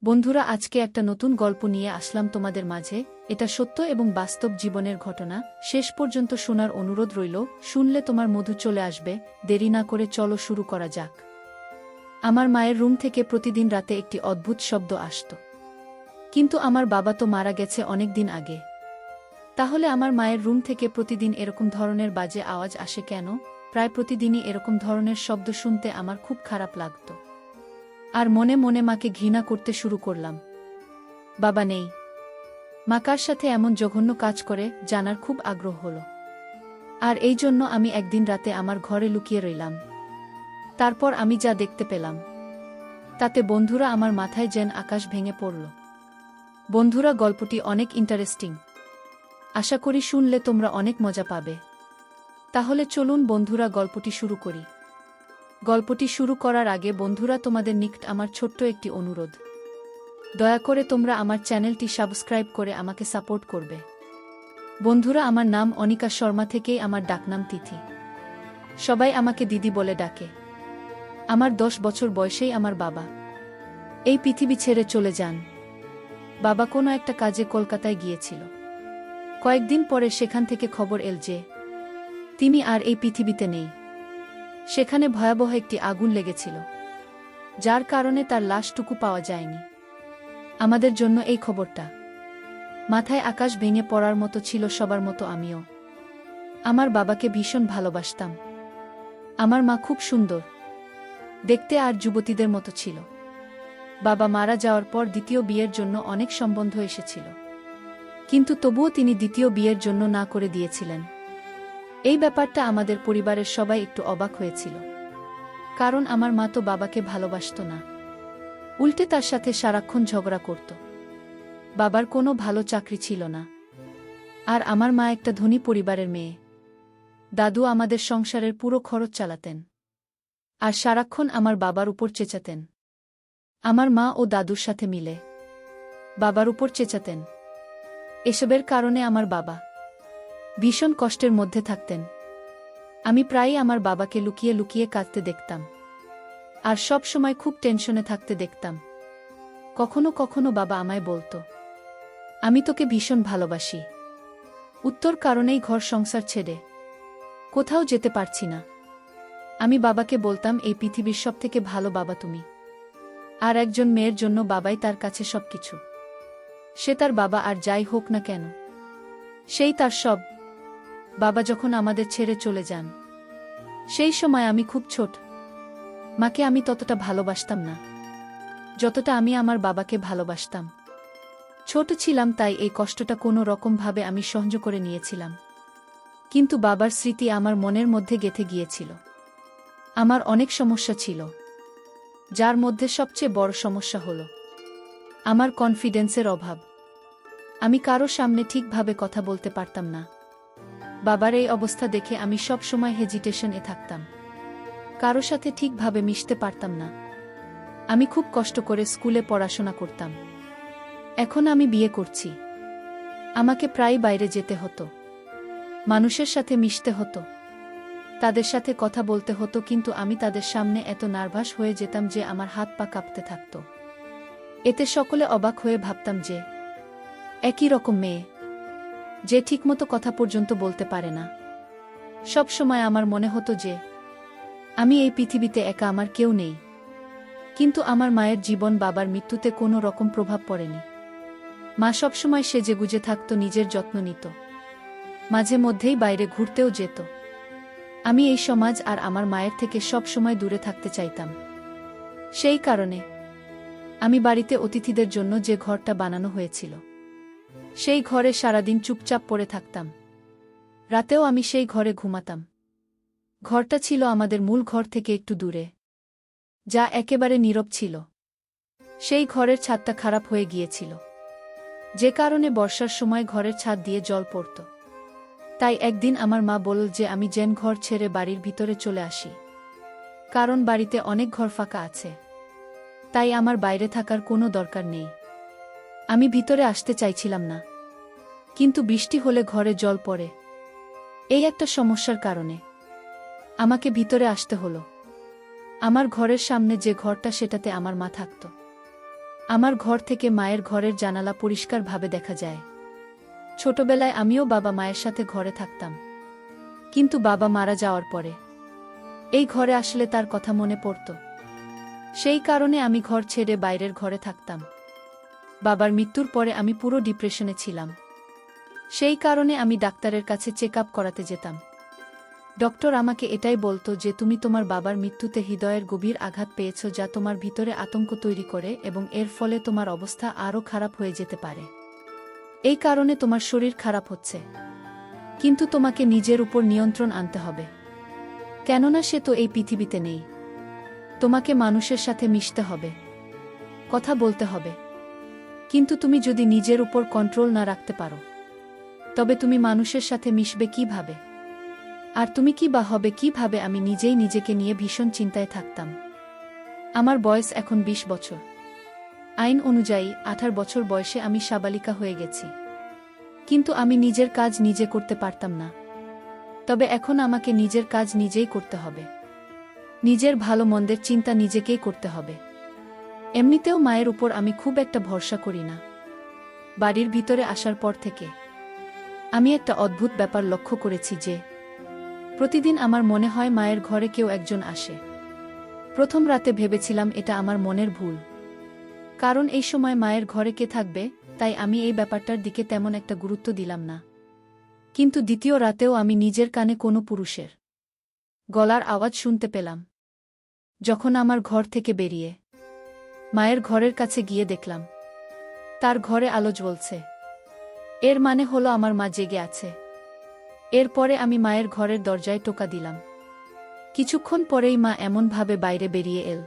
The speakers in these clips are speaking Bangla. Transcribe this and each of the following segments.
বন্ধুরা, আজকে একটা নতুন গল্প নিয়ে আসলাম তোমাদের মাঝে। এটা সত্য এবং বাস্তব জীবনের ঘটনা। শেষ পর্যন্ত শোনার অনুরোধ রইল। শুনলে তোমার মধু চলে আসবে। দেরি না করে চলো শুরু করা যাক। আমার মায়ের রুম থেকে প্রতিদিন রাতে একটি অদ্ভুত শব্দ আসত। কিন্তু আমার বাবা তো মারা গেছে অনেক দিন আগে। তাহলে আমার মায়ের রুম থেকে প্রতিদিন এরকম ধরনের বাজে আওয়াজ আসে কেন? প্রায় প্রতিদিনই এরকম ধরনের শব্দ শুনতে আমার খুব খারাপ লাগত। আর মনে মনে মাকে ঘৃণা করতে শুরু করলাম। বাবা নেই, মা কার সাথে এমন জঘন্য কাজ করে জানার খুব আগ্রহ হলো। আর এই জন্য আমি একদিন রাতে আমার ঘরে লুকিয়ে রইলাম। তারপর আমি যা দেখতে পেলাম তাতে বন্ধুরা আমার মাথায় যেন আকাশ ভেঙে পড়ল। বন্ধুরা, গল্পটি অনেক ইন্টারেস্টিং। আশা করি শুনলে তোমরা অনেক মজা পাবে। তাহলে চলুন বন্ধুরা, গল্পটি শুরু করি। গল্পটি শুরু করার আগে বন্ধুরা, তোমাদের নিকট আমার ছোট্ট একটি অনুরোধ। দয়া করে তোমরা আমার চ্যানেলটি সাবস্ক্রাইব করে আমাকে সাপোর্ট করবে। বন্ধুরা, আমার নাম অনিকা শর্মা, থেকেই আমার ডাকনাম তিথি। সবাই আমাকে দিদি বলে ডাকে। আমার 10 বছর বয়সেই আমার বাবা এই পৃথিবী ছেড়ে চলে যান। বাবা কোনো একটা কাজে কলকাতায় গিয়েছিল। কয়েকদিন পরে সেখান থেকে খবর এল যে তিনি আর এই পৃথিবীতে নেই। সেখানে ভয়াবহ একটি আগুন লেগেছিল, যার কারণে তার লাশটুকু পাওয়া যায়নি। আমাদের জন্য এই খবরটা মাথায় আকাশ ভেঙে পড়ার মতো ছিল সবার মতো আমিও। আমার বাবাকে ভীষণ ভালোবাসতাম। আমার মা খুব সুন্দর দেখতে আর যুবতীদের মতো ছিল। বাবা মারা যাওয়ার পর দ্বিতীয় বিয়ের জন্য অনেক সম্বন্ধ এসেছিল, কিন্তু তবুও তিনি দ্বিতীয় বিয়ের জন্য না করে দিয়েছিলেন। এই ব্যাপারটা আমাদের পরিবারের সবাই একটু অবাক হয়েছিল, কারণ আমার মা তো বাবাকে ভালোবাসত না, উল্টে তার সাথে সারাক্ষণ ঝগড়া করত। বাবার কোনো ভালো চাকরি ছিল না, আর আমার মা একটা ধনী পরিবারের মেয়ে। দাদু আমাদের সংসারের পুরো খরচ চালাতেন, আর সারাক্ষণ আমার বাবার উপর চেঁচাতেন। আমার মা ও দাদুর সাথে মিলে বাবার উপর চেঁচাতেন। এসবের কারণে আমার বাবা ভীষণ কষ্টের মধ্যে থাকতেন। আমি প্রায়ই আমার বাবাকে লুকিয়ে লুকিয়ে কাঁদতে দেখতাম, আর সব সময় খুব টেনশনে থাকতে দেখতাম। কখনো কখনো বাবা আমায় বলতো, আমি তোকে ভীষণ ভালোবাসি, উত্তর কারণেই ঘর সংসার ছেড়ে কোথাও যেতে পারছি না। আমি বাবাকে বলতাম, এই পৃথিবীর সবথেকে ভালো বাবা তুমি। আর একজন মেয়ের জন্য বাবাই তার কাছে সবকিছু। সে তার বাবা আর যাই হোক না কেন, সেই তার সব। বাবা যখন আমাদের ছেড়ে চলে যান, সেই সময় আমি খুব ছোট। মাকে আমি ততটা ভালোবাসতাম না যতটা আমি আমার বাবাকে ভালোবাসতাম। ছোট ছিলাম, তাই এই কষ্টটা কোনো রকমভাবে আমি সহ্য করে নিয়েছিলাম। কিন্তু বাবার স্মৃতি আমার মনের মধ্যে গেঁথে গিয়েছিল। আমার অনেক সমস্যা ছিল, যার মধ্যে সবচেয়ে বড় সমস্যা হলো আমার কনফিডেন্সের অভাব। আমি কারো সামনে ঠিকভাবে কথা বলতে পারতাম না। বাবার এই অবস্থা দেখে আমি সব সময় হেজিটেশনে থাকতাম, কারো সাথে ঠিকভাবে মিশতে পারতাম না। আমি খুব কষ্ট করে স্কুলে পড়াশোনা করতাম। এখন আমি বিয়ে করছি, আমাকে প্রায় বাইরে যেতে হতো, মানুষের সাথে মিশতে হতো, তাদের সাথে কথা বলতে হতো, কিন্তু আমি তাদের সামনে এত নার্ভাস হয়ে যেতাম যে আমার হাত পা কাঁপতে থাকত। এতে সকলে অবাক হয়ে ভাবতাম যে একই রকম মেয়ে, যে ঠিকমতো কথা পর্যন্ত বলতে পারে না। সব সময় আমার মনে হতো যে আমি এই পৃথিবীতে একা, আমার কেউ নেই। কিন্তু আমার মায়ের জীবন বাবার মৃত্যুতে কোনো রকম প্রভাব পড়েনি। মা সবসময় সেজেগুজে থাকত, নিজের যত্ন নিত, মাঝে মধ্যেই বাইরে ঘুরতেও যেত। আমি এই সমাজ আর আমার মায়ের থেকে সব সময় দূরে থাকতে চাইতাম। সেই কারণে আমি বাড়িতে অতিথিদের জন্য যে ঘরটা বানানো হয়েছিল, সেই ঘরে সারাদিন চুপচাপ পড়ে থাকতাম। রাতেও আমি সেই ঘরে ঘুমাতাম। ঘরটা ছিল আমাদের মূল ঘর থেকে একটু দূরে, যা একেবারে নীরব ছিল। সেই ঘরের ছাদটা খারাপ হয়ে গিয়েছিল, যে কারণে বর্ষার সময় ঘরের ছাদ দিয়ে জল পড়ত। তাই একদিন আমার মা বলল যে আমি যেন ঘর ছেড়ে বাড়ির ভিতরে চলে আসি, কারণ বাড়িতে অনেক ঘর ফাঁকা আছে। তাই আমার বাইরে থাকার কোনো দরকার নেই। আমি ভিতরে আসতে চাইছিলাম না, কিন্তু বৃষ্টি হলে ঘরে জল পড়ে, এই একটা সমস্যার কারণে আমাকে ভিতরে আসতে হলো। আমার ঘরের সামনে যে ঘরটা, সেটাতে আমার মা থাকত। আমার ঘর থেকে মায়ের ঘরের জানালা পরিষ্কারভাবে দেখা যায়। ছোটবেলায় আমিও বাবা মায়ের সাথে ঘরে থাকতাম, কিন্তু বাবা মারা যাওয়ার পরে এই ঘরে আসলে তার কথা মনে পড়ত। সেই কারণে আমি ঘর ছেড়ে বাইরের ঘরে থাকতাম। বাবার মৃত্যুর পরে আমি পুরো ডিপ্রেশনে ছিলাম। সেই কারণে আমি ডাক্তারের কাছে চেক আপ করাতে যেতাম। ডক্টর আমাকে এটাই বলতো যে তুমি তোমার বাবার মৃত্যুতে হৃদয়ের গভীর আঘাত পেয়েছ, যা তোমার ভিতরে আতঙ্ক তৈরি করে এবং এর ফলে তোমার অবস্থা আরও খারাপ হয়ে যেতে পারে। এই কারণে তোমার শরীর খারাপ হচ্ছে, কিন্তু তোমাকে নিজের উপর নিয়ন্ত্রণ আনতে হবে, কেননা সে তো এই পৃথিবীতে নেই। তোমাকে মানুষের সাথে মিশতে হবে, কথা বলতে হবে, কিন্তু তুমি যদি নিজের উপর কন্ট্রোল না রাখতে পারো, তবে তুমি মানুষের সাথে মিশবে কিভাবে? আর তুমি কি বা হবে কিভাবে? আমি নিজেই নিজেকে নিয়ে ভীষণ চিন্তায় থাকতাম। আমার বয়স এখন 20 বছর। আইন অনুযায়ী 18 বছর বয়সে আমি সাবালিকা হয়ে গেছি, কিন্তু আমি নিজের কাজ নিজে করতে পারতাম না। তবে এখন আমাকে নিজের কাজ নিজেই করতে হবে। নিজের ভালো মন্দের চিন্তা নিজেকেই করতে হবে। এমনিতেও মায়ের উপর আমি খুব একটা ভরসা করি না। বাড়ির ভিতরে আসার পর থেকে আমি একটা অদ্ভুত ব্যাপার লক্ষ্য করেছি যে প্রতিদিন আমার মনে হয় মায়ের ঘরে কেউ একজন আসে। প্রথম রাতে ভেবেছিলাম এটা আমার মনের ভুল, কারণ এই সময় মায়ের ঘরে কে থাকবে, তাই আমি এই ব্যাপারটার দিকে তেমন একটা গুরুত্ব দিলাম না। কিন্তু দ্বিতীয় রাতেও আমি নিজের কানে কোনো পুরুষের গলার আওয়াজ শুনতে পেলাম। যখন আমার ঘর থেকে বেরিয়ে মায়ের ঘরের কাছে গিয়ে দেখলাম তার ঘরে আলো জ্বলছে। এর মানে হলো আমার মা জেগে আছে। এরপরে আমি মায়ের ঘরের দরজায় টোকা দিলাম। কিছুক্ষণ পরেই মা এমনভাবে বাইরে বেরিয়ে এল,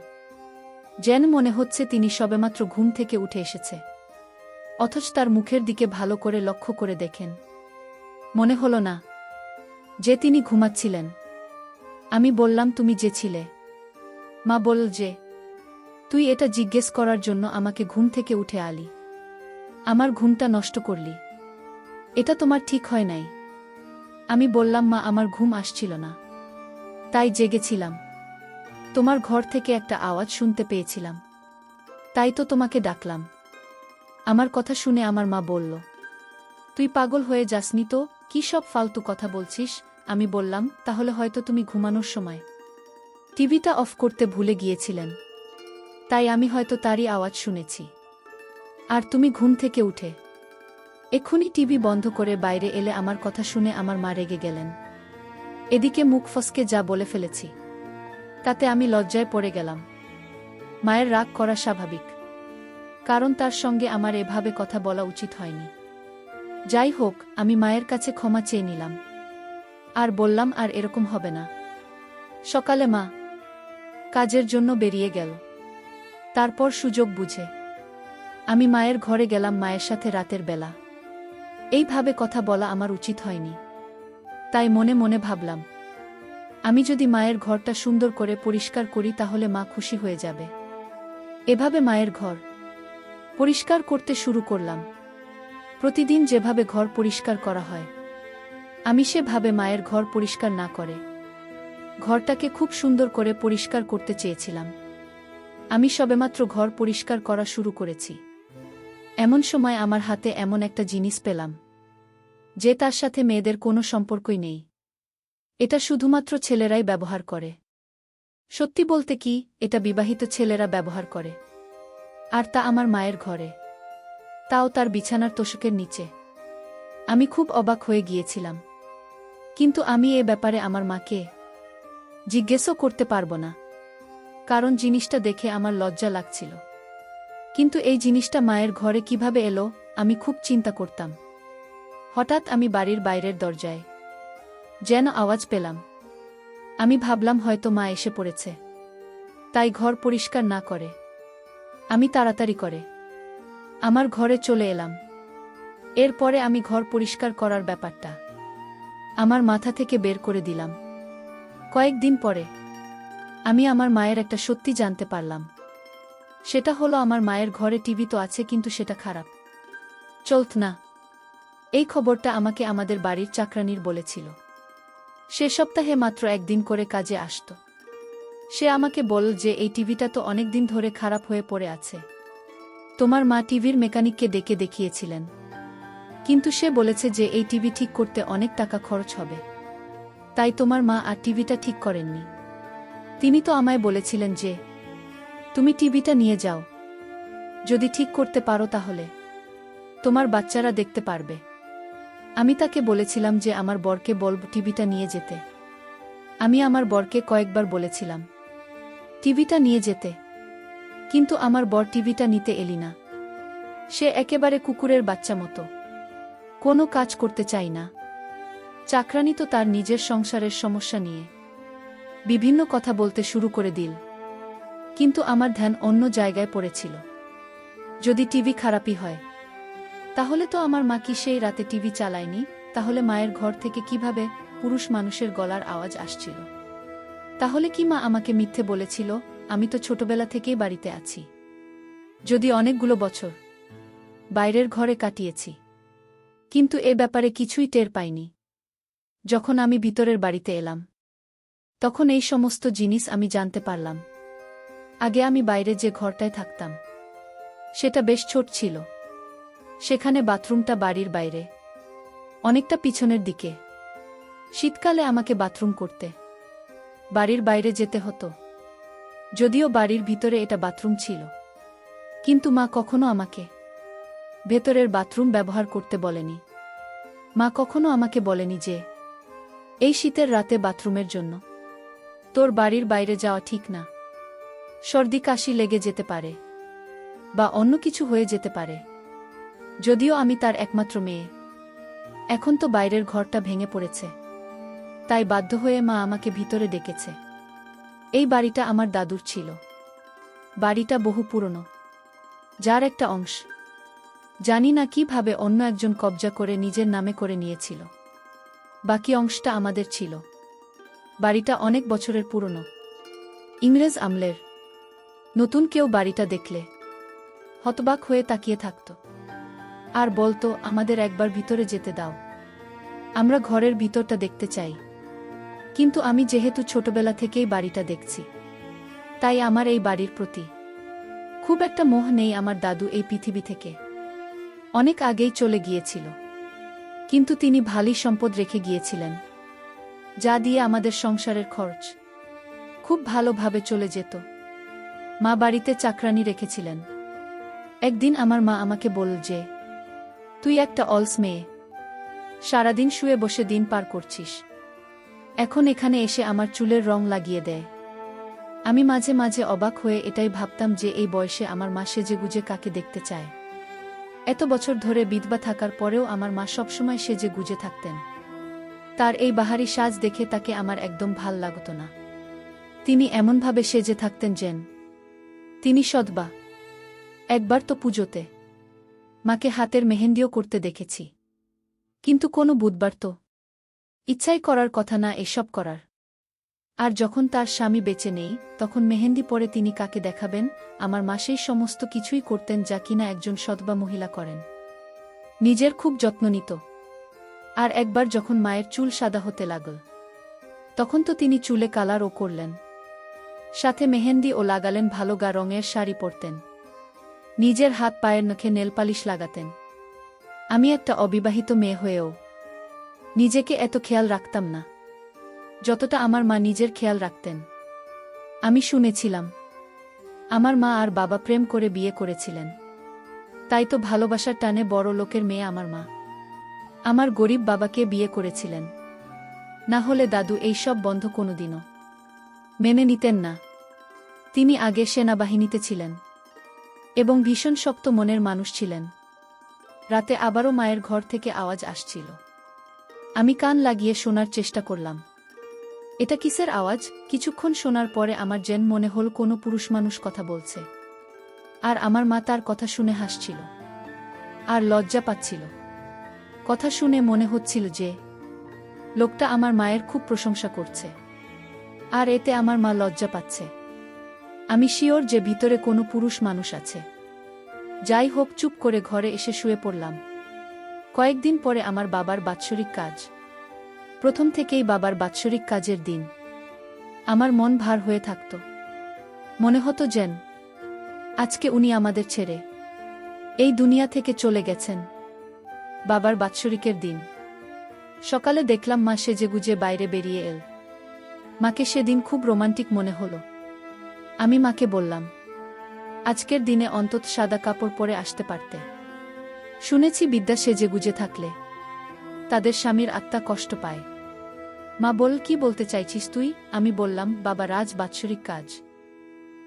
যেন মনে হচ্ছে তিনি সবেমাত্র ঘুম থেকে উঠে এসেছে। অথচ তার মুখের দিকে ভালো করে লক্ষ্য করে দেখেন, মনে হলো না যে তিনি ঘুমাচ্ছিলেন। আমি বললাম, তুমি যে ছিলে? মা বলল যে, তুই এটা জিজ্ঞেস করার জন্য আমাকে ঘুম থেকে উঠে আলি, আমার ঘুমটা নষ্ট করলি। এটা তোমার ঠিক হয় নাই। আমি বললাম, মা, আমার ঘুম আসছিল না, তাই জেগেছিলাম। তোমার ঘর থেকে একটা আওয়াজ শুনতে পেয়েছিলাম, তাই তো তোমাকে ডাকলাম। আমার কথা শুনে আমার মা বলল, তুই পাগল হয়ে যাসনি তো? কি সব ফালতু কথা বলছিস? আমি বললাম, তাহলে হয়তো তুমি ঘুমানোর সময় টিভিটা অফ করতে ভুলে গিয়েছিলেন, তাই আমি হয়তো তারই আওয়াজ শুনেছি। আর তুমি ঘুম থেকে উঠে এক্ষুনি টিভি বন্ধ করে বাইরে এলে আমার কথা শুনে আমার মা রেগে গেলেন। এদিকে মুখ ফসকে যা বলে ফেলেছি, তাতে আমি লজ্জায় পড়ে গেলাম। মায়ের রাগ করা স্বাভাবিক, কারণ তার সঙ্গে আমার এভাবে কথা বলা উচিত হয়নি। যাই হোক, আমি মায়ের কাছে ক্ষমা চেয়ে নিলাম আর বললাম আর এরকম হবে না। সকালে মা কাজের জন্য বেরিয়ে গেল। তারপর সুযোগ বুঝে আমি মায়ের ঘরে গেলাম মায়ের সাথে রাতের বেলা। এইভাবে কথা বলা আমার উচিত হয়নি, তাই মনে মনে ভাবলাম, আমি যদি মায়ের ঘরটা সুন্দর করে পরিষ্কার করি তাহলে মা খুশি হয়ে যাবে। এভাবে মায়ের ঘর পরিষ্কার করতে শুরু করলাম। প্রতিদিন যেভাবে ঘর পরিষ্কার করা হয়, আমি সেভাবে মায়ের ঘর পরিষ্কার না করে ঘরটাকে খুব সুন্দর করে পরিষ্কার করতে চেয়েছিলাম। আমি সবেমাত্র ঘর পরিষ্কার করা শুরু করেছি, এমন সময় আমার হাতে এমন একটা জিনিস পেলাম যে তার সাথে মেয়েদের কোনো সম্পর্কই নেই। এটা শুধুমাত্র ছেলেরাই ব্যবহার করে। সত্যি বলতে কি, এটা বিবাহিত ছেলেরা ব্যবহার করে, আর তা আমার মায়ের ঘরে, তাও তার বিছানার তোশকের নিচে। আমি খুব অবাক হয়ে গিয়েছিলাম, কিন্তু আমি এ ব্যাপারে আমার মাকে জিজ্ঞেসও করতে পারবো না, কারণ জিনিসটা দেখে আমার লজ্জা লাগছিল। কিন্তু এই জিনিসটা মায়ের ঘরে কিভাবে এলো, আমি খুব চিন্তা করতাম। হঠাৎ আমি বাড়ির বাইরের দরজায় যেন আওয়াজ পেলাম। আমি ভাবলাম হয়তো মা এসে পড়েছে, তাই ঘর পরিষ্কার না করে আমি তাড়াতাড়ি করে আমার ঘরে চলে এলাম। এরপরে আমি ঘর পরিষ্কার করার ব্যাপারটা আমার মাথা থেকে বের করে দিলাম। কয়েকদিন পরে আমি আমার মায়ের একটা সত্যি জানতে পারলাম। সেটা হলো, আমার মায়ের ঘরে টিভি তো আছে, কিন্তু সেটা খারাপ চলত না। এই খবরটা আমাকে আমাদের বাড়ির চাকরানির বলেছিল। সে সপ্তাহে মাত্র একদিন করে কাজে আসত। সে আমাকে বলল যে এই টিভিটা তো অনেক দিন ধরে খারাপ হয়ে পড়ে আছে, তোমার মা টিভির মেকানিককে ডেকে দেখিয়েছিলেন, কিন্তু সে বলেছে যে এই টিভি ঠিক করতে অনেক টাকা খরচ হবে। তাই তোমার মা আর টিভিটা ঠিক করেননি। তিনি তো আমায় বলেছিলেন যে তুমি টিভিটা নিয়ে যাও, যদি ঠিক করতে পারো তাহলে তোমার বাচ্চারা দেখতে পারবে। আমি তাকে বলেছিলাম যে আমার বরকে বলব টিভিটা নিয়ে যেতে। আমি আমার বরকে কয়েকবার বলেছিলাম টিভিটা নিয়ে যেতে, কিন্তু আমার বর টিভিটা নিতে এলি না। সে একেবারে কুকুরের বাচ্চা মতো, কোনো কাজ করতে চাই না। চাকরানি তো তার নিজের সংসারের সমস্যা নিয়ে বিভিন্ন কথা বলতে শুরু করে দিল, কিন্তু আমার ধ্যান অন্য জায়গায় পড়েছিল। যদি টিভি খারাপই হয়, তাহলে তো আমার মা কি সেই রাতে টিভি চালায়নি? তাহলে মায়ের ঘর থেকে কিভাবে পুরুষ মানুষের গলার আওয়াজ আসছিল? তাহলে কি মা আমাকে মিথ্যে বলেছিল? আমি তো ছোটবেলা থেকেই বাড়িতে আছি, যদি অনেকগুলো বছর বাইরের ঘরে কাটিয়েছি, কিন্তু এ ব্যাপারে কিছুই টের পাইনি। যখন আমি ভিতরের বাড়িতে এলাম, তখন এই সমস্ত জিনিস আমি জানতে পারলাম। আগে আমি বাইরে যে ঘরটায় থাকতাম, সেটা বেশ ছোট ছিল। সেখানে বাথরুমটা বাড়ির বাইরে, অনেকটা পিছনের দিকে। শীতকালে আমাকে বাথরুম করতে বাড়ির বাইরে যেতে হতো। যদিও বাড়ির ভিতরে এটা বাথরুম ছিল, কিন্তু মা কখনো আমাকে ভেতরের বাথরুম ব্যবহার করতে বলেনি। মা কখনো আমাকে বলেনি যে এই শীতের রাতে বাথরুমের জন্য তোর বাড়ির বাইরে যাওয়া ঠিক না, সর্দি কাশি লেগে যেতে পারে বা অন্য কিছু হয়ে যেতে পারে। যদিও আমি তার একমাত্র মেয়ে, এখন তো বাইরের ঘরটা ভেঙে পড়েছে, তাই বাধ্য হয়ে মা আমাকে ভিতরে ডেকেছে। এই বাড়িটা আমার দাদুর ছিল। বাড়িটা বহু পুরনো, যার একটা অংশ জানি না কিভাবে অন্য একজন কবজা করে নিজের নামে করে নিয়েছিল। বাকি অংশটা আমাদের ছিল। বাড়িটা অনেক বছরের পুরনো, ইংরেজ আমলের। নতুন কেউ বাড়িটা দেখলে হতবাক হয়ে তাকিয়ে থাকত আর বলতো, আমাদের একবার ভিতরে যেতে দাও, আমরা ঘরের ভিতরটা দেখতে চাই। কিন্তু আমি যেহেতু ছোটবেলা থেকেই বাড়িটা দেখছি, তাই আমার এই বাড়ির প্রতি খুব একটা মোহ নেই। আমার দাদু এই পৃথিবী থেকে অনেক আগেই চলে গিয়েছিল, কিন্তু তিনি ভালোই সম্পদ রেখে গিয়েছিলেন, যা দিয়ে আমাদের সংসারের খরচ খুব ভালোভাবে চলে যেত। মা বাড়িতে চাকরানি রেখেছিলেন। একদিন আমার মা আমাকে বলল যে তুই একটা অলস মেয়ে, সারাদিন শুয়ে বসে দিন পার করছিস, এখন এখানে এসে আমার চুলের রং লাগিয়ে দেয়। আমি মাঝে মাঝে অবাক হয়ে এটাই ভাবতাম যে এই বয়সে আমার মা সেজেগুজে কাকে দেখতে চায়। এত বছর ধরে বিধবা থাকার পরেও আমার মা সবসময় সেজে গুজে থাকতেন। তার এই বাহারি সাজ দেখে তাকে আমার একদম ভাল লাগত না। তিনি এমনভাবে সেজে থাকতেন যেন তিনি সদবা। একবার তো পুজোতে মাকে হাতের মেহেন্দিও করতে দেখেছি, কিন্তু কোনো বুধবার তো ইচ্ছাই করার কথা না এসব করার। আর যখন তার স্বামী বেঁচে নেই, তখন মেহেন্দি পরে তিনি কাকে দেখাবেন? আমার মা সেই সমস্ত কিছুই করতেন যা কিনা একজন সদবা মহিলা করেন। নিজের খুব যত্ন নিত। আর একবার যখন মায়ের চুল সাদা হতে লাগল, তখন তো তিনি চুলে কালারও করলেন, সাথে মেহেন্দি ও লাগালেন। ভালো গা রঙের শাড়ি পরতেন, নিজের হাত পায়ের নখে নেলপালিশ লাগাতেন। আমি একটা অবিবাহিত মেয়ে হয়েও নিজেকে এত খেয়াল রাখতাম না যতটা আমার মা নিজের খেয়াল রাখতেন। আমি শুনেছিলাম আমার মা আর বাবা প্রেম করে বিয়ে করেছিলেন, তাই তো ভালোবাসার টানে বড় লোকের মেয়ে আমার মা আমার গরিব বাবাকে বিয়ে করেছিলেন। না হলে দাদু এইসব বন্ধ কোনোদিনও মেনে নিতেন না। তিনি আগে সেনাবাহিনীতে ছিলেন এবং ভীষণ শক্ত মনের মানুষ ছিলেন। রাতে আবারও মায়ের ঘর থেকে আওয়াজ আসছিল। আমি কান লাগিয়ে শোনার চেষ্টা করলাম, এটা কিসের আওয়াজ? কিছুক্ষণ শোনার পরে আমার যেন মনে হল কোনো পুরুষ মানুষ কথা বলছে, আর আমার মা তার কথা শুনে হাসছিল আর লজ্জা পাচ্ছিল। কথা শুনে মনে হচ্ছিল যে লোকটা আমার মায়ের খুব প্রশংসা করছে, আর এতে আমার মা লজ্জা পাচ্ছে। আমি শিওর যে ভিতরে কোনো পুরুষ মানুষ আছে। যাই হোক, চুপ করে ঘরে এসে শুয়ে পড়লাম। কয়েকদিন পরে আমার বাবার বাৎসরিক কাজ। প্রথম থেকেই বাবার বাৎসরিক কাজের দিন আমার মন ভার হয়ে থাকত। মনে হতো যেন আজকে উনি আমাদের ছেড়ে এই দুনিয়া থেকে চলে গেছেন। বাবার বাৎসরিকের দিন সকালে দেখলাম মা সেজেগুজে বাইরে বেরিয়ে এল। মাকে সেদিন খুব রোমান্টিক মনে হলো। আমি মাকে বললাম, আজকের দিনে অন্তত সাদা কাপড় পরে আসতে পারতে। শুনেছি বিদ্যা সেজেগুজে থাকলে তাদের স্বামীর আত্মা কষ্ট পায়। মা বল, কি বলতে চাইছিস তুই? আমি বললাম, বাবা, রাজ বাৎসরিক কাজ,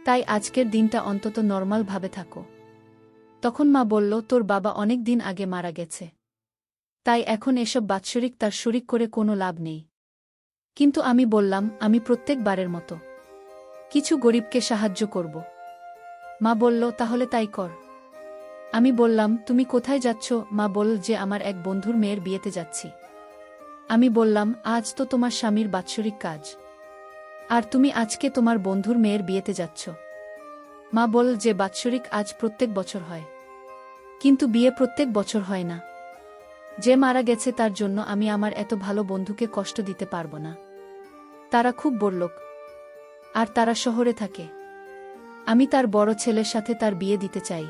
তাই আজকের দিনটা অন্তত নর্মাল ভাবে থাকো। তখন মা বলল, তোর বাবা অনেক দিন আগে মারা গেছে, তাই এখন এসব বাৎসরিক তার শরিক করে কোনো লাভ নেই। কিন্তু আমি বললাম, আমি প্রত্যেকবারের মতো কিছু গরিবকে সাহায্য করব। মা বলল, তাহলে তাই কর। আমি বললাম, তুমি কোথায় যাচ্ছ? মা বলল যে আমার এক বন্ধুর মেয়ের বিয়েতে যাচ্ছি। আমি বললাম, আজ তো তোমার স্বামীর বাৎসরিক কাজ, আর তুমি আজকে তোমার বন্ধুর মেয়ের বিয়েতে যাচ্ছ। মা বলল যে বাৎসরিক আজ প্রত্যেক বছর হয়, কিন্তু বিয়ে প্রত্যেক বছর হয় না। যে মারা গেছে তার জন্য আমি আমার এত ভালো বন্ধুকে কষ্ট দিতে পারবো না। তারা খুব বড়লোক, আর তারা শহরে থাকে। আমি তার বড় ছেলের সাথে তার বিয়ে দিতে চাই।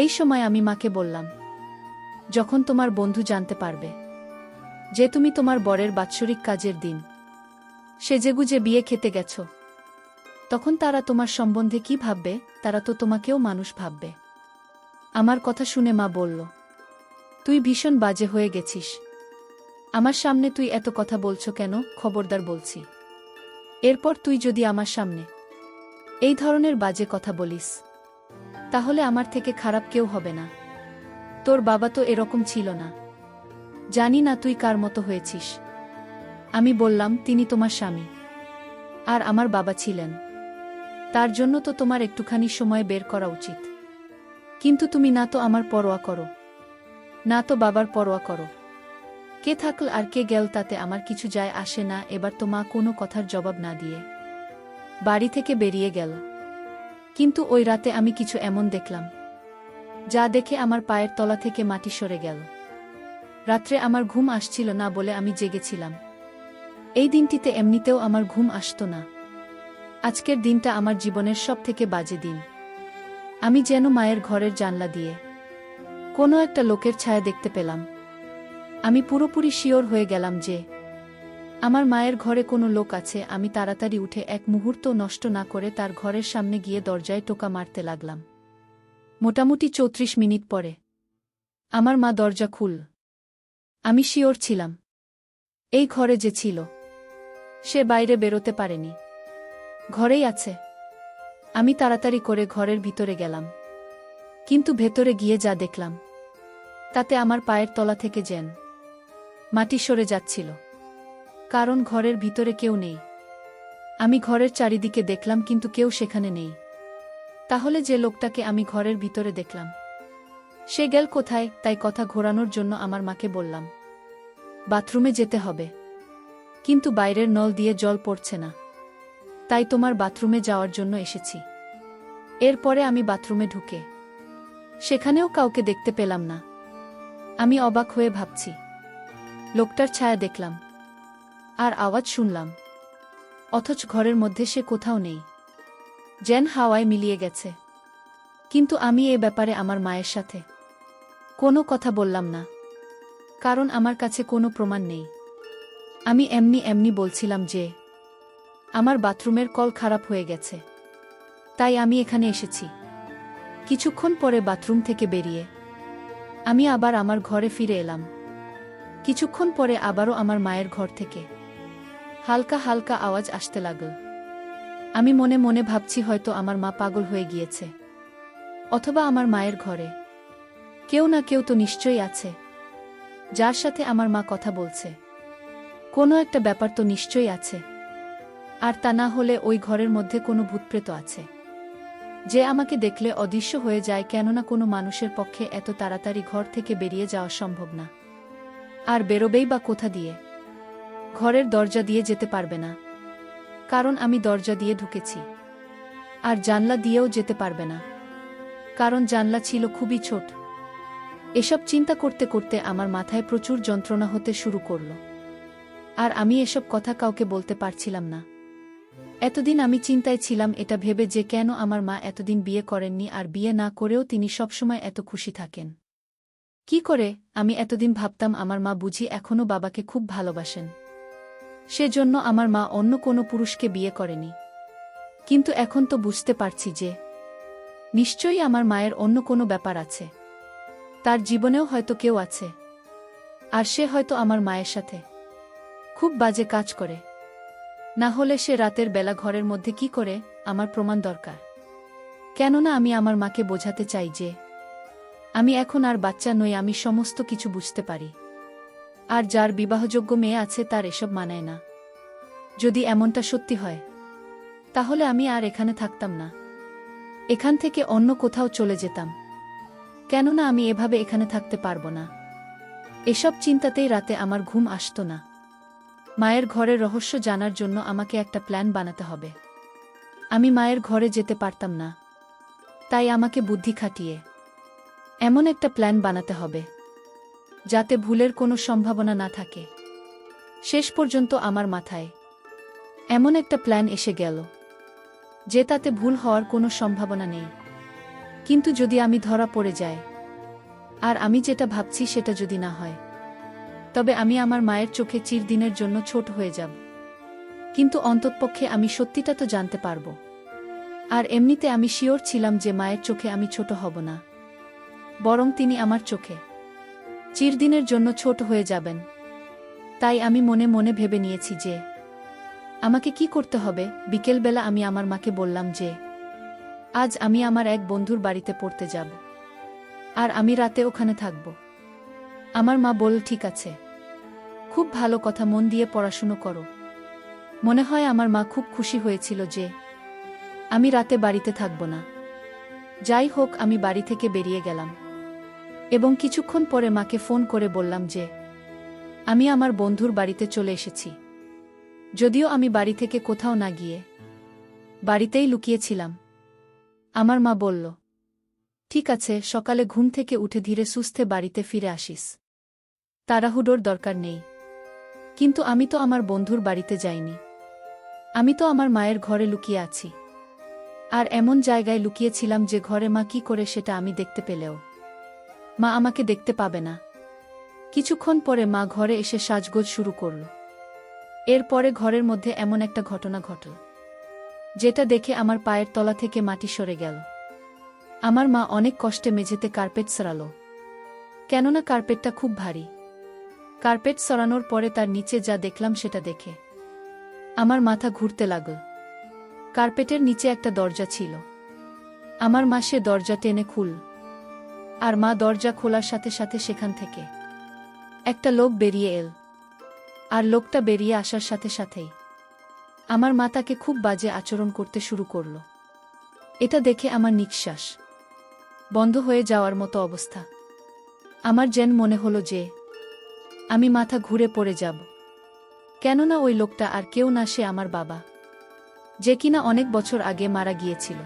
এই সময় আমি মাকে বললাম, যখন তোমার বন্ধু জানতে পারবে যে তুমি তোমার বরের বাৎসরিক কাজের দিন সেজেগুজে বিয়ে খেতে গেছ, তখন তারা তোমার সম্বন্ধে কি ভাববে? তারা তো তোমাকেও মানুষ ভাববে। আমার কথা শুনে মা বলল, তুই ভীষণ বাজে হয়ে গেছিস। আমার সামনে তুই এত কথা বলছো কেন? খবরদার বলছি, এরপর তুই যদি আমার সামনে এই ধরনের বাজে কথা বলিস, তাহলে আমার থেকে খারাপ কেউ হবে না। তোর বাবা তো এরকম ছিল না। জানি না তুই কার মতো হয়েছিস। আমি বললাম, তিনি তোমার স্বামী, আর আমার বাবা ছিলেন। তার জন্য তো তোমার একটুখানি সময় বের করা উচিত। কিন্তু তুমি না তো আমার পরোয়া করো, না তো বাবার পরোয়া করো। কে থাকল আর কে গেল তাতে আমার কিছু যায় আসে না। এবার তো মা কোনো কথার জবাব না দিয়ে বাড়ি থেকে বেরিয়ে গেল। কিন্তু ওই রাতে আমি কিছু এমন দেখলাম যা দেখে আমার পায়ের তলা থেকে মাটি সরে গেল। রাত্রে আমার ঘুম আসছিল না বলে আমি জেগেছিলাম। এই দিনটিতে এমনিতেও আমার ঘুম আসতো না। আজকের দিনটা আমার জীবনের সবথেকে বাজে দিন। আমি যেন মায়ের ঘরের জানলা দিয়ে কোনো একটা লোকের ছায়া দেখতে পেলাম। আমি পুরোপুরি শিওর হয়ে গেলাম যে আমার মায়ের ঘরে কোনো লোক আছে। আমি তাড়াতাড়ি উঠে এক মুহূর্ত নষ্ট না করে তার ঘরের সামনে গিয়ে দরজায় টোকা মারতে লাগলাম। মোটামুটি 34 মিনিট পরে আমার মা দরজা খুল। আমি শিওর ছিলাম এই ঘরে যে ছিল সে বাইরে বেরোতে পারেনি, ঘরেই আছে। আমি তাড়াতাড়ি করে ঘরের ভিতরে গেলাম, কিন্তু ভেতরে গিয়ে যা দেখলাম তাতে আমার পায়ের তলা থেকে যেন মাটি সরে যাচ্ছিল। কারণ ঘরের ভিতরে কেউ নেই। আমি ঘরের চারিদিকে দেখলাম, কিন্তু কেউ সেখানে নেই। তাহলে যে লোকটাকে আমি ঘরের ভিতরে দেখলাম সে গেল কোথায়? তাই কথা ঘোরানোর জন্য আমার মাকে বললাম, বাথরুমে যেতে হবে, কিন্তু বাইরের নল দিয়ে জল পড়ছে না, তাই তোমার বাথরুমে যাওয়ার জন্য এসেছি। এরপরে আমি বাথরুমে ঢুকে সেখানেও কাউকে দেখতে পেলাম না। আমি অবাক হয়ে ভাবছি, লোকটার ছায়া দেখলাম আর আওয়াজ শুনলাম, অথচ ঘরের মধ্যে সে কোথাও নেই, যেন হাওয়ায় মিলিয়ে গেছে। কিন্তু আমি এ ব্যাপারে আমার মায়ের সাথে কোনো কথা বললাম না, কারণ আমার কাছে কোনো প্রমাণ নেই। আমি এমনি এমনি বলছিলাম যে আমার বাথরুমের কল খারাপ হয়ে গেছে, তাই আমি এখানে এসেছি। কিছুক্ষণ পরে বাথরুম থেকে বেরিয়ে আমি আবার আমার ঘরে ফিরে এলাম। কিছুক্ষণ পরে আবারও আমার মায়ের ঘর থেকে হালকা হালকা আওয়াজ আসতে লাগল। আমি মনে মনে ভাবছি, হয়তো আমার মা পাগল হয়ে গিয়েছে, অথবা আমার মায়ের ঘরে কেউ না কেউ তো নিশ্চয়ই আছে যার সাথে আমার মা কথা বলছে। কোনো একটা ব্যাপার তো নিশ্চয়ই আছে, আর তা না হলে ওই ঘরের মধ্যে কোনো ভূতপ্রেত আছে যে আমাকে দেখলে অদৃশ্য হয়ে যায়। কেননা কোনো মানুষের পক্ষে এত তাড়াতাড়ি ঘর থেকে বেরিয়ে যাওয়া সম্ভব না। আর বেরোবেই বা কোথা দিয়ে? ঘরের দরজা দিয়ে যেতে পারবে না, কারণ আমি দরজা দিয়ে ঢুকেছি। আর জানলা দিয়েও যেতে পারবে না, কারণ জানলা ছিল খুবই ছোট। এসব চিন্তা করতে করতে আমার মাথায় প্রচুর যন্ত্রণা হতে শুরু করল, আর আমি এসব কথা কাউকে বলতে পারছিলাম না। এতদিন আমি চিন্তায় ছিলাম এটা ভেবে যে কেন আমার মা এতদিন বিয়ে করেননি, আর বিয়ে না করেও তিনি সবসময় এত খুশি থাকেন। কি করে? আমি এতদিন ভাবতাম আমার মা বুঝি এখনও বাবাকে খুব ভালোবাসেন, সেজন্য আমার মা অন্য কোনো পুরুষকে বিয়ে করেনি। কিন্তু এখন তো বুঝতে পারছি যে নিশ্চয়ই আমার মায়ের অন্য কোনো ব্যাপার আছে। তার জীবনেও হয়তো কেউ আছে, আর সে হয়তো আমার মায়ের সাথে খুব বাজে কাজ করে। না হলে সে রাতের বেলা ঘরের মধ্যে কি করে? আমার প্রমাণ দরকার। কেননা আমি আমার মাকে বোঝাতে চাই যে আমি এখন আর বাচ্চা নই, আমি সমস্ত কিছু বুঝতে পারি। আর যার বিবাহযোগ্য মেয়ে আছে তার এসব মানায় না। যদি এমনটা সত্যি হয় তাহলে আমি আর এখানে থাকতাম না, এখান থেকে অন্য কোথাও চলে যেতাম। কেননা আমি এভাবে এখানে থাকতে পারবো না। এসব চিন্তাতেই রাতে আমার ঘুম আসতো না। মায়ের ঘরের রহস্য জানার জন্য আমাকে একটা প্ল্যান বানাতে হবে। আমি মায়ের ঘরে যেতে পারতাম না, তাই আমাকে বুদ্ধি খাটিয়ে এমন একটা প্ল্যান বানাতে হবে যাতে ভুলের কোনো সম্ভাবনা না থাকে। শেষ পর্যন্ত আমার মাথায় এমন একটা প্ল্যান এসে গেল যে তাতে ভুল হওয়ার কোনো সম্ভাবনা নেই। কিন্তু যদি আমি ধরা পড়ে যাই, আর আমি যেটা ভাবছি সেটা যদি না হয়, তবে আমি আমার মায়ের চোখে চিরদিনের জন্য ছোট হয়ে যাব। কিন্তু অন্ততপক্ষে আমি সত্যিটা তো জানতে পারব। আর এমনিতে আমি শিওর ছিলাম যে মায়ের চোখে আমি ছোট হব না, বরং তিনি আমার চোখে চিরদিনের জন্য ছোট হয়ে যাবেন। তাই আমি মনে মনে ভেবে নিয়েছি যে আমাকে কি করতে হবে। বিকেলবেলা আমি আমার মাকে বললাম যে আজ আমি আমার এক বন্ধুর বাড়িতে পড়তে যাব, আর আমি রাতে ওখানে থাকব। আমার মা বলল, ঠিক আছে, খুব ভালো কথা, মন দিয়ে পড়াশুনো করো। মনে হয় আমার মা খুব খুশি হয়েছিল যে আমি রাতে বাড়িতে থাকব না। যাই হোক, আমি বাড়ি থেকে বেরিয়ে গেলাম এবং কিছুক্ষণ পরে মাকে ফোন করে বললাম যে আমি আমার বন্ধুর বাড়িতে চলে এসেছি। যদিও আমি বাড়ি থেকে কোথাও না গিয়ে বাড়িতেই লুকিয়েছিলাম। আমার মা বলল, ঠিক আছে, সকালে ঘুম থেকে উঠে ধীরে সুস্থে বাড়িতে ফিরে আসিস, তাড়াহুড়োর দরকার নেই। কিন্তু আমি তো আমার বন্ধুর বাড়িতে যাইনি, আমি তো আমার মায়ের ঘরে লুকিয়ে আছি। আর এমন জায়গায় লুকিয়েছিলাম যে ঘরে মা কি করে সেটা আমি দেখতে পেলেও মা আমাকে দেখতে পাবে না। কিছুক্ষণ পরে মা ঘরে এসে সাজগোজ শুরু করল। এরপরে ঘরের মধ্যে এমন একটা ঘটনা ঘটল যেটা দেখে আমার পায়ের তলা থেকে মাটি সরে গেল। আমার মা অনেক কষ্টে মেঝেতে কার্পেট সরালো, কেননা কার্পেটটা খুব ভারী। কার্পেট সরানোর পরে তার নিচে যা দেখলাম সেটা দেখে আমার মাথা ঘুরতে লাগল। কার্পেটের নিচে একটা দরজা ছিল। আমার মা সে দরজা টেনে খুল, আর মা দরজা খোলার সাথে সাথে সেখান থেকে একটা লোক বেরিয়ে এল। আর লোকটা বেরিয়ে আসার সাথে সাথেই আমার মা তাকে খুব বাজে আচরণ করতে শুরু করল। এটা দেখে আমার নিঃশ্বাস বন্ধ হয়ে যাওয়ার মতো অবস্থা। আমার যেন মনে হলো যে আমি মাথা ঘুরে পড়ে যাব, কেননা ওই লোকটা আর কেউ না, সে আমার বাবা, যে কিনা অনেক বছর আগে মারা গিয়েছিল।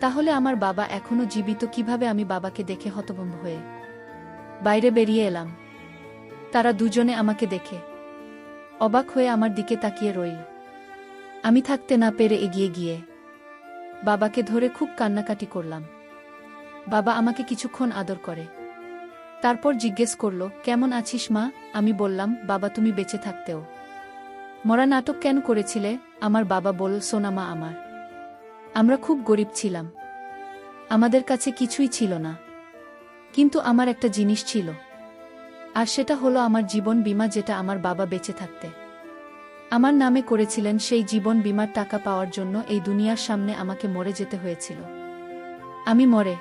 তাহলে আমার বাবা এখনো জীবিত কিভাবে? আমি বাবাকে দেখে হতভম্ব হয়ে বাইরে বেরিয়ে এলাম। তারা দুজনে আমাকে দেখে অবাক হয়ে আমার দিকে তাকিয়ে রইল। আমি থাকতে না পেরে এগিয়ে গিয়ে বাবাকে ধরে খুব কান্নাকাটি করলাম। বাবা আমাকে কিছুক্ষণ আদর করে, তারপর জিজ্ঞেস করল, কেমন আছিস মা? আমি বললাম, বাবা তুমি বেঁচে থাকতেও মরা নাটক কেন করেছিলে? আমার বাবা বলল, সোনা মা, আমরা খুব গরিব ছিলাম, আমাদের কাছে কিছুই ছিল না, কিন্তু আমার একটা জিনিস ছিল, আর সেটা হলো আমার জীবন বীমা, যেটা আমার বাবা বেঁচে থাকতে আমার নামে করেছিলেন। সেই জীবন বীমার টাকা পাওয়ার জন্য এই দুনিয়ার সামনে আমাকে মরে যেতে হয়েছিল। আমি মরে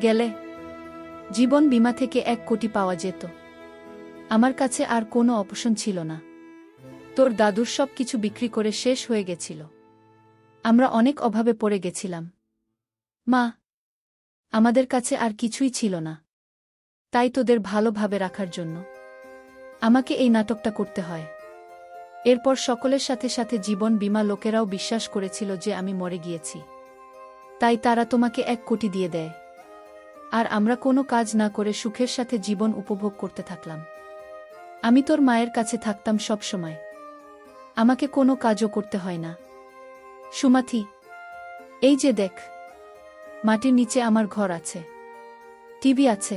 গেলে জীবন বীমা থেকে 1 কোটি পাওয়া যেত। আমার কাছে আর কোনো অপশন ছিল না। তোর দাদুর সব কিছু বিক্রি করে শেষ হয়ে গেছিল, আমরা অনেক অভাবে পড়ে গেছিলাম মা, আমাদের কাছে আর কিছুই ছিল না। তাই তোদের ভালোভাবে রাখার জন্য আমাকে এই নাটকটা করতে হয়। এরপর সকলের সাথে সাথে জীবন বীমা লোকেরাও বিশ্বাস করেছিল যে আমি মরে গিয়েছি, তাই তারা তোমাকে 1 কোটি দিয়ে দেয়, আর আমরা কোনো কাজ না করে সুখের সাথে জীবন উপভোগ করতে থাকলাম। আমি তোর মায়ের কাছে থাকতাম সব সময়, আমাকে কোনো কাজও করতে হয় না। সুমাথি, এই যে দেখ, মাটির নিচে আমার ঘর আছে, টিভি আছে,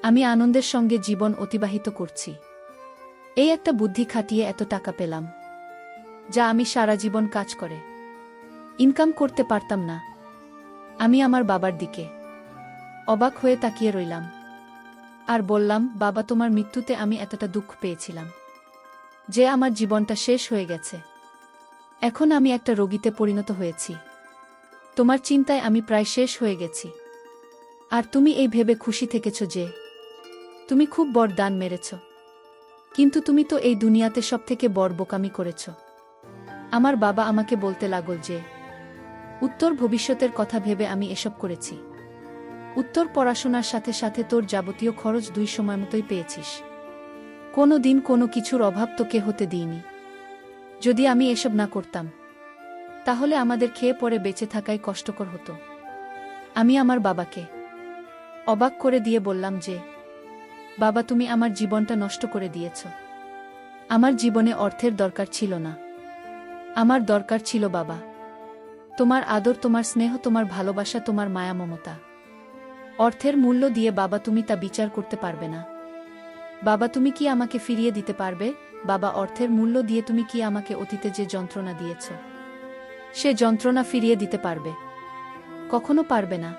আমি আনন্দের সঙ্গে জীবন অতিবাহিত করছি। এই একটা বুদ্ধি খাটিয়ে এত টাকা পেলাম, যা আমি সারা জীবন কাজ করে ইনকাম করতে পারতাম না। আমি আমার বাবার দিকে অবাক হয়ে তাকিয়ে রইলাম আর বললাম, বাবা, তোমার মৃত্যুতে আমি এতটা দুঃখ পেয়েছিলাম যে আমার জীবনটা শেষ হয়ে গেছে। এখন আমি একটা রোগীতে পরিণত হয়েছি। তোমার চিন্তায় আমি প্রায় শেষ হয়ে গেছি। আর তুমি এই ভেবে খুশি থেকেছ যে তুমি খুব বড় দান মেরেছ। কিন্তু তুমি তো এই দুনিয়াতে সবথেকে বড় বোকামি করেছ। আমার বাবা আমাকে বলতে লাগল যে উত্তর ভবিষ্যতের কথা ভেবে আমি এসব করেছি। উত্তর পড়াশোনার সাথে সাথে তোর যাবতীয় খরচ 2 সময় মতোই পেয়েছিস। কোনো দিন কোনো কিছুর অভাব তোকে হতে দিইনি। যদি আমি এসব না করতাম তাহলে আমাদের খেয়ে পরে বেঁচে থাকাই কষ্টকর হতো। আমি আমার বাবাকে অবাক করে দিয়ে বললাম যে, বাবা, তুমি আমার জীবনটা নষ্ট করে দিয়েছ। আমার জীবনে অর্থের দরকার ছিল না, আমার দরকার ছিল বাবা, তোমার আদর, তোমার স্নেহ, তোমার ভালোবাসা, তোমার মায়া মমতা। অর্থের মূল্য দিয়ে বাবা তুমি তা বিচার করতে পারবে না। বাবা, তুমি কি আমাকে ফিরিয়ে দিতে পারবে? বাবা, অর্থের মূল্য দিয়ে তুমি কি আমাকে অতীতে যে যন্ত্রণা দিয়েছ সে যন্ত্রণা ফিরিয়ে দিতে পারবে? কখনো পারবে না।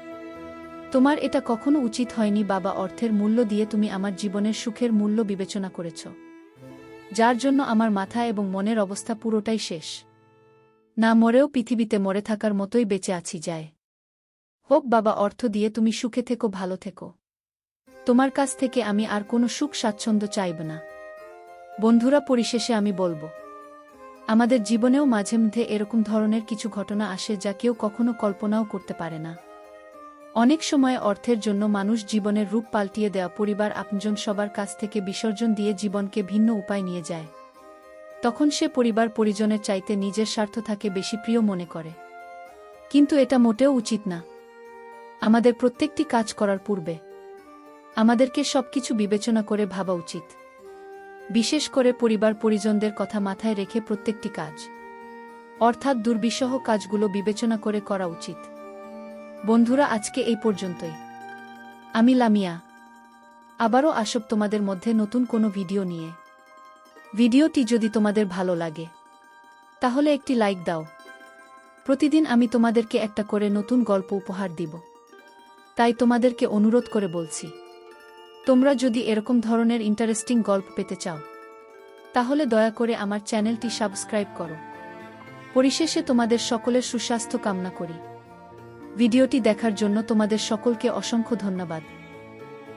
তোমার এটা কখনো উচিত হয়নি বাবা। অর্থের মূল্য দিয়ে তুমি আমার জীবনের সুখের মূল্য বিবেচনা করেছ, যার জন্য আমার মাথা এবং মনের অবস্থা পুরোটাই শেষ। না মরেও পৃথিবীতে মরে থাকার মতোই বেঁচে আছি। যায় হোক বাবা, অর্থ দিয়ে তুমি সুখে থেকো, ভালো থেকো। তোমার কাছ থেকে আমি আর কোনো সুখ স্বাচ্ছন্দ্য চাইব না। বন্ধুরা, পরিশেষে আমি বলবো, আমাদের জীবনেও মাঝে মধ্যে এরকম ধরনের কিছু ঘটনা আসে যা কেউ কখনো কল্পনাও করতে পারে না। অনেক সময় অর্থের জন্য মানুষ জীবনের রূপ পাল্টিয়ে দেওয়া, পরিবার, আপনজন সবার কাছ থেকে বিসর্জন দিয়ে জীবনকে ভিন্ন উপায় নিয়ে যায়। তখন সে পরিবার পরিজনের চাইতে নিজের স্বার্থ থাকে বেশি প্রিয় মনে করে। কিন্তু এটা মোটেও উচিত না। আমাদের প্রত্যেকটি কাজ করার পূর্বে আমাদেরকে সবকিছু বিবেচনা করে ভাবা উচিত। বিশেষ করে পরিবার পরিজনদের কথা মাথায় রেখে প্রত্যেকটি কাজ, অর্থাৎ দুর্বিষহ কাজগুলো বিবেচনা করে করা উচিত। বন্ধুরা, আজকে এই পর্যন্তই। আমি লামিয়া আবারও আসব তোমাদের মধ্যে নতুন কোনো ভিডিও নিয়ে। ভিডিওটি যদি তোমাদের ভালো লাগে তাহলে একটি লাইক দাও। প্রতিদিন আমি তোমাদেরকে একটা করে নতুন গল্প উপহার দিব, তাই তোমাদেরকে অনুরোধ করে বলছি, তোমরা যদি এরকম ধরনের ইন্টারেস্টিং গল্প পেতে চাও তাহলে দয়া করে আমার চ্যানেলটি সাবস্ক্রাইব করো। পরিশেষে তোমাদের সকলের সুস্বাস্থ্য কামনা করি। ভিডিওটি দেখার জন্য তোমাদের সকলকে অসংখ্য ধন্যবাদ।